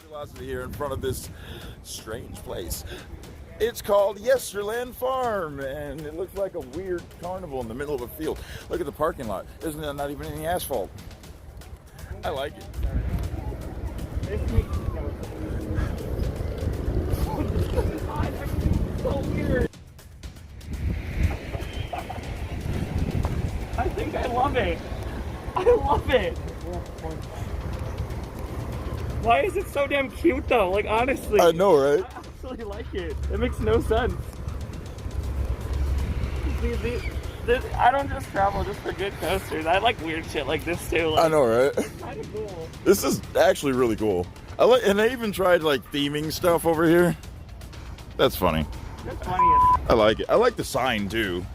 Curiosity here in front of this strange place. It's called Yesterland Farm, and it looks like a weird carnival in the middle of a field. Look at the parking lot. There's not even any asphalt. I like it. So weird. I think I love it. I love it. Why is it so damn cute though? Like honestly. I know, right? I actually like it. It makes no sense. I don't just travel just for good coasters. I like weird shit like this too. Like, I know, right? It's kind of cool. This is actually really cool. And they even tried like theming stuff over here. That's funny. That's funny. I like it. I like the sign too.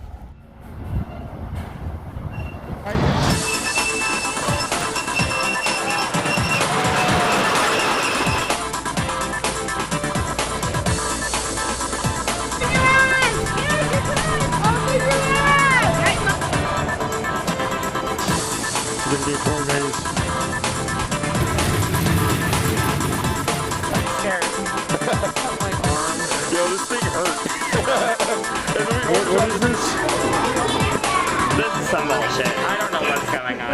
Yo, this thing hurts. What is this? This is some bullshit. I don't know what's going on.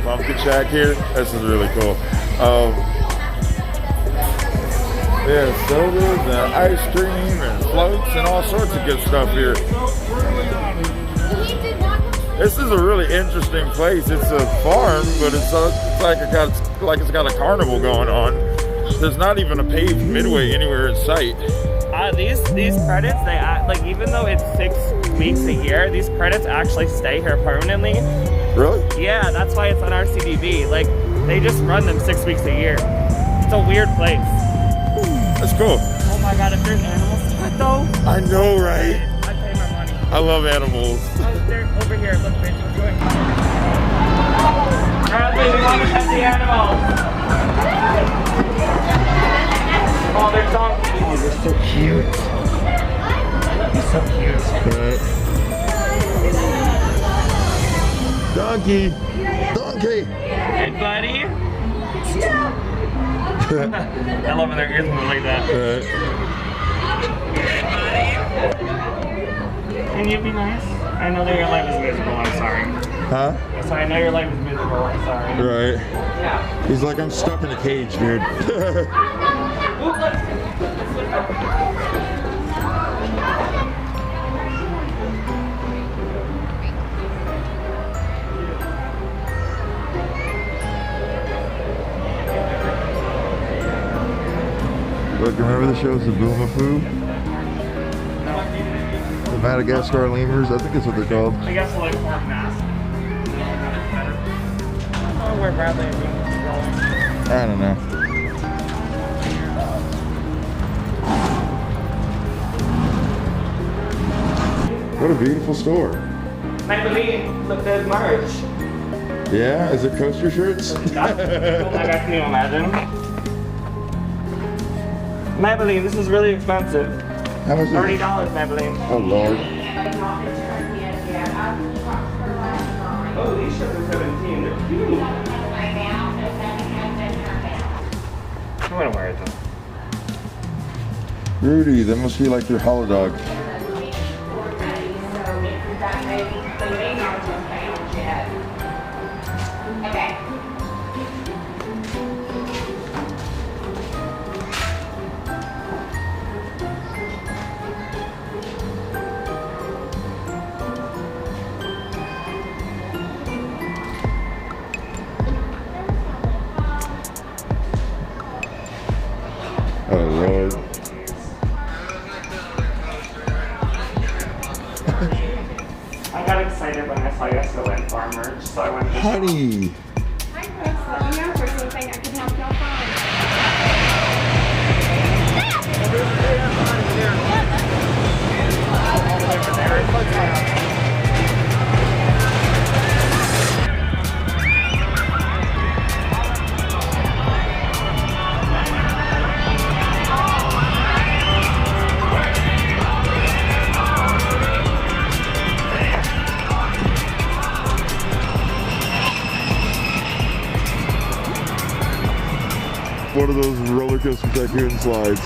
Pumpkin shack here. This is really cool. Yeah, sodas and ice cream and floats and all sorts of good stuff here. This is a really interesting place. It's a farm, but it's like it's got a carnival going on. There's not even a paved midway anywhere in sight. These credits, they act like, even though it's 6 weeks a year, these credits actually stay here permanently. Really? Yeah, that's why it's on our CDB. Like, they just run them 6 weeks a year. It's a weird place. That's cool. Oh my god, if there's animals to it though. I know, right? I pay my money. I love animals. Oh, they're over here. Look, bitch, what's going on? Bradley, we want to pet the animals. Oh, they're donkeys. Oh, they're so cute. They're so cute. Right. Donkey! Donkey! Hey, buddy! I love when their ears move like that. Hey, buddy! Can you be nice? I know that your life is miserable, I'm sorry. Huh? So I know your life is miserable, I'm sorry. Right. He's like, I'm stuck in a cage, dude. Look, remember the shows, the Boomafoo? The Madagascar lemurs? I think that's what they're called. I guess like more mass. I don't know where Bradley is going. I don't know. What a beautiful store. Maybelline, look, there's merch. Yeah? Is it coaster shirts? Oh my god, can you imagine? Maybelline, this is really expensive. How much is it? $30, Maybelline. Oh, Lord. Oh, these shirts are 17. They're cute. I'm gonna wear it though. Rudy, that must be like your hollow dog. Okay. Oh, Lord. I got excited when I saw Yesterland Farm merch, so I went to Honey. Hi, Chris. Let me know if there's anything I can help one of those roller coaster tycoon slides.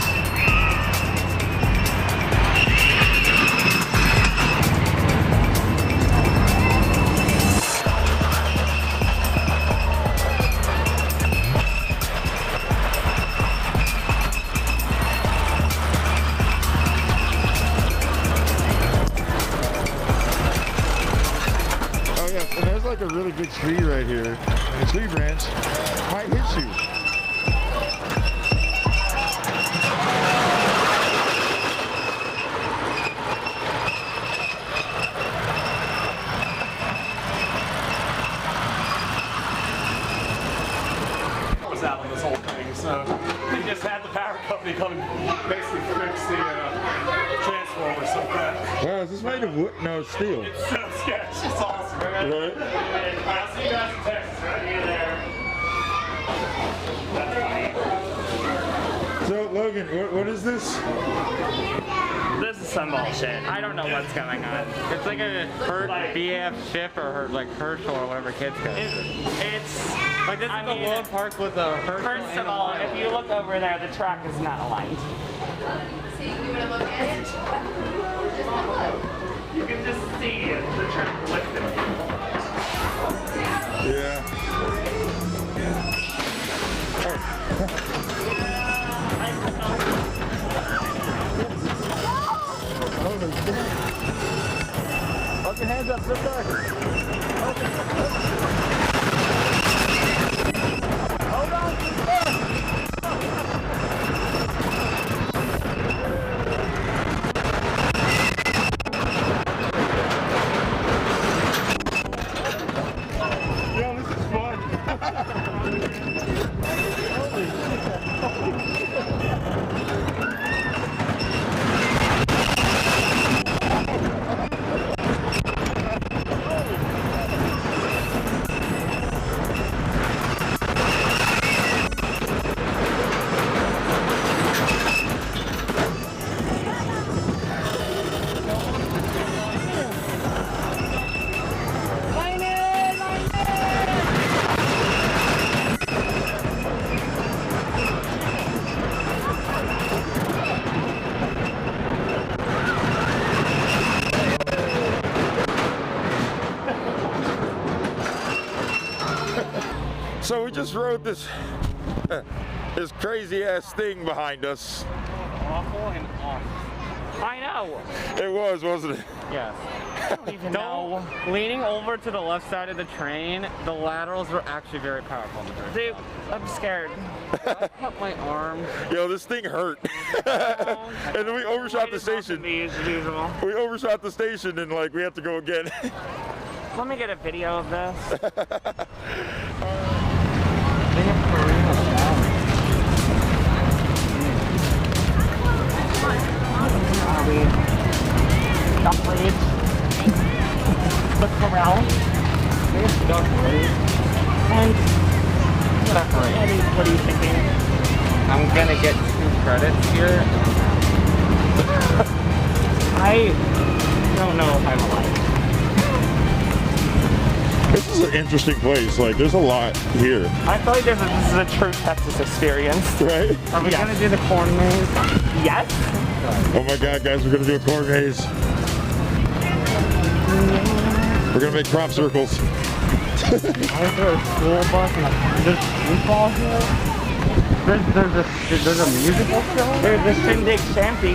And there's like a really big tree right here. And a tree branch might hit you. Was out on this whole thing, so they just had the power company come and basically fix the transformer so that. Wow, is this made of wood? No, it's steel. It's so sketch. It's awesome, man. Right? And I'll see you guys in Texas right here there. So, Logan, what is this? This is some bullshit. I don't know what's going on. It's like a BF ship or like Herschel or whatever kids go. It's Like this I is mean, the World Park with a Herschel. First of all, if you look over there, the track is not aligned. So you want to look at it? Just look. You can just see the track lifted. Yeah. Hold your hands up, sit back. Hold on. Yo, this is fun. So we just rode this this crazy ass thing behind us. Awful and awful. I know. It was, wasn't it? Yes. I don't even know. Leaning over to the left side of the train, the laterals were actually very powerful. Dude, I'm scared. I cut my arm. Yo, this thing hurt. And then we overshot the station. As usual. We overshot the station and like we have to go again. Let me get a video of this. Duck leaves. The corral. There's duck legs. And Decorate. what are you thinking? I'm gonna get 2 credits here. I don't know if I'm alive. This is an interesting place. Like there's a lot here. I feel like this is a true Texas experience. Right? Are we gonna do the corn maze? Yes. Oh my god, guys, we're gonna do a corn maze. We're gonna make crop circles. I there a school bus and there's football here. There's a musical show? There's a shindig shanty.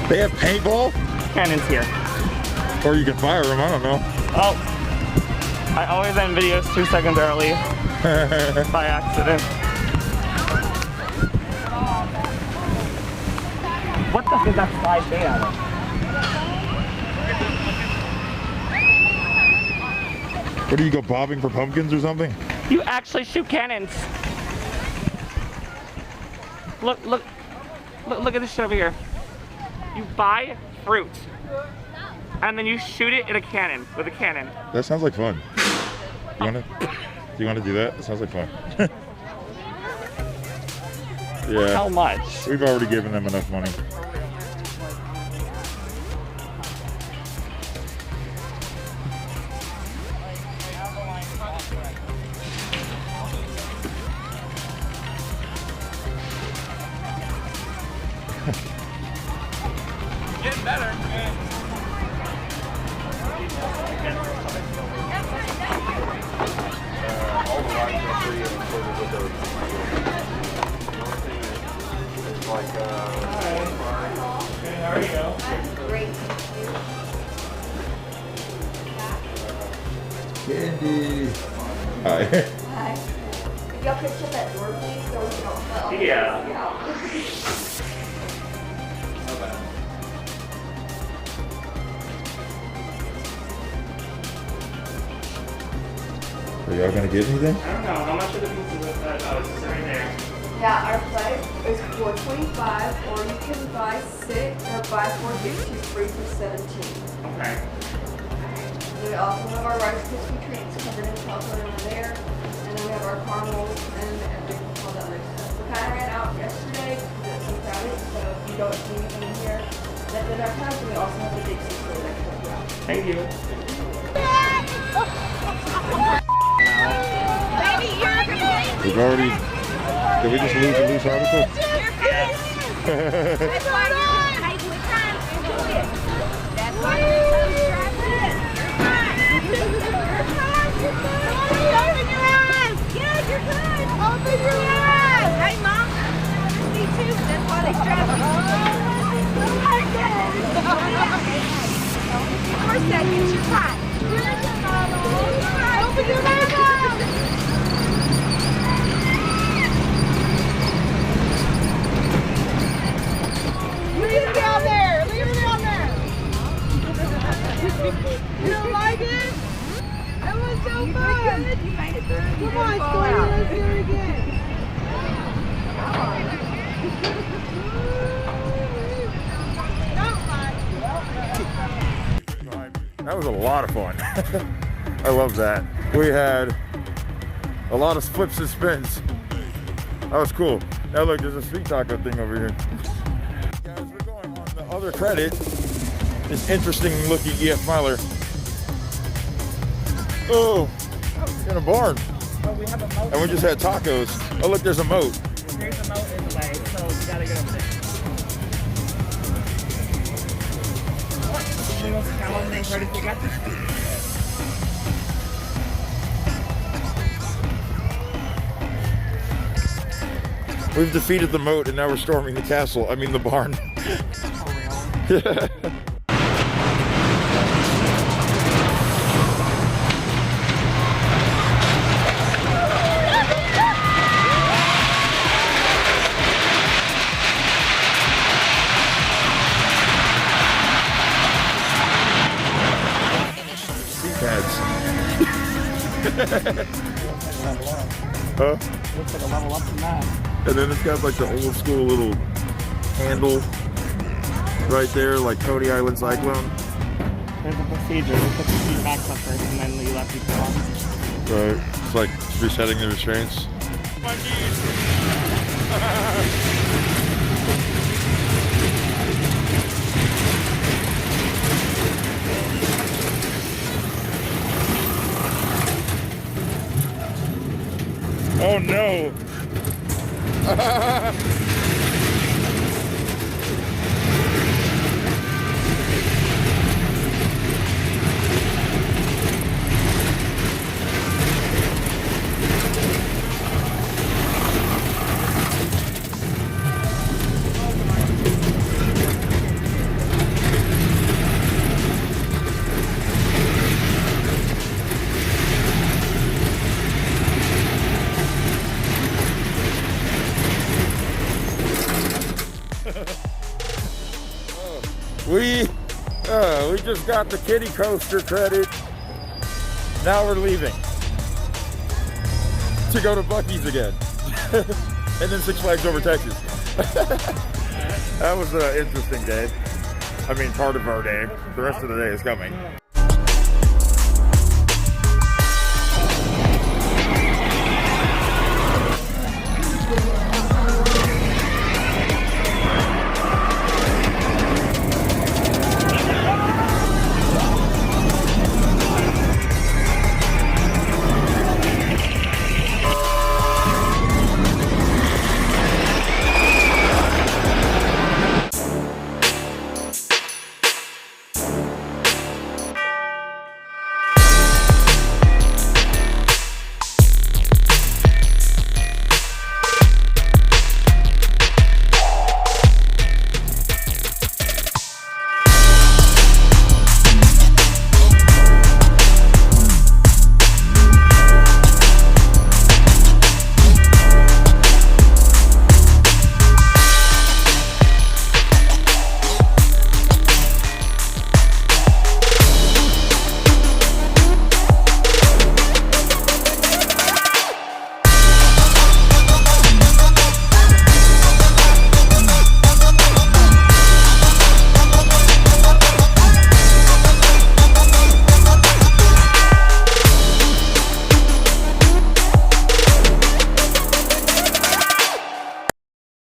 They have paintball? Cannon's here. Or you can fire them, I don't know. Oh, I always end videos 2 seconds early by accident. What the fuck is that slide made out of? What do you go bobbing for pumpkins or something? You actually shoot cannons. Look at this shit over here. You buy fruit, and then you shoot it in a cannon with a cannon. That sounds like fun. Do you wanna do that? That sounds like fun. Yeah. How much? We've already given them enough money. Getting better. All the rides are free included with those. The only thing is like, There you go. Great. candy. Hi. Hi. If y'all could shut that door, please, so we don't fall. Yeah. Are y'all gonna get anything? I don't know. How much are the pieces of that? Oh, it's just right there. Yeah, our price is $4.25, or you can buy 6 or buy 4 gifts you free for $17. Okay. We also have our Rice Krispie treats covered in chocolate over there, and then we have our caramels and all that other stuff. We kind of ran out yesterday because it's so crowded, so if you don't see anything in here that did our time, we also have the big super that can help you out. Thank you. We've already. Did we just lose a loose article? Yes. That's why you're trying to enjoy it. That's why you're so distracted. You're fine. You're fine. You're fine. Open your eyes. Yes, you're good. Open your eyes. Hey, Mom. Me too. That's why they strap me. For a second, you're fine. Open your eyes. Leave it down there. Leave it down there. You don't like it? That was so fun. You made it through. Come on, Stormy. Let's do it again. That was a lot of fun. I love that. We had a lot of flips and spins. That was cool. Now look, there's a street taco thing over here. Guys, we're going on the other credit. This interesting looking EF Miler. Oh, in a barn. Oh, we have a moat. And we just had tacos. Oh look, there's a moat. There's a moat in the way, so we gotta get over there. We've defeated the moat and now we're storming the castle. I mean the barn. Yeah. Pads. Huh? Looks like a level up from that. And then it's got like the old school little handle right there, like Coney Island Cyclone. There's a procedure. You put the seat back up first and then you let people on. Right. It's like resetting the restraints. My knees. Oh no! We just got the kiddie coaster credit. Now we're leaving to go to Buc-ee's again, and then Six Flags Over Texas. That was an interesting day. I mean, part of our day. The rest of the day is coming.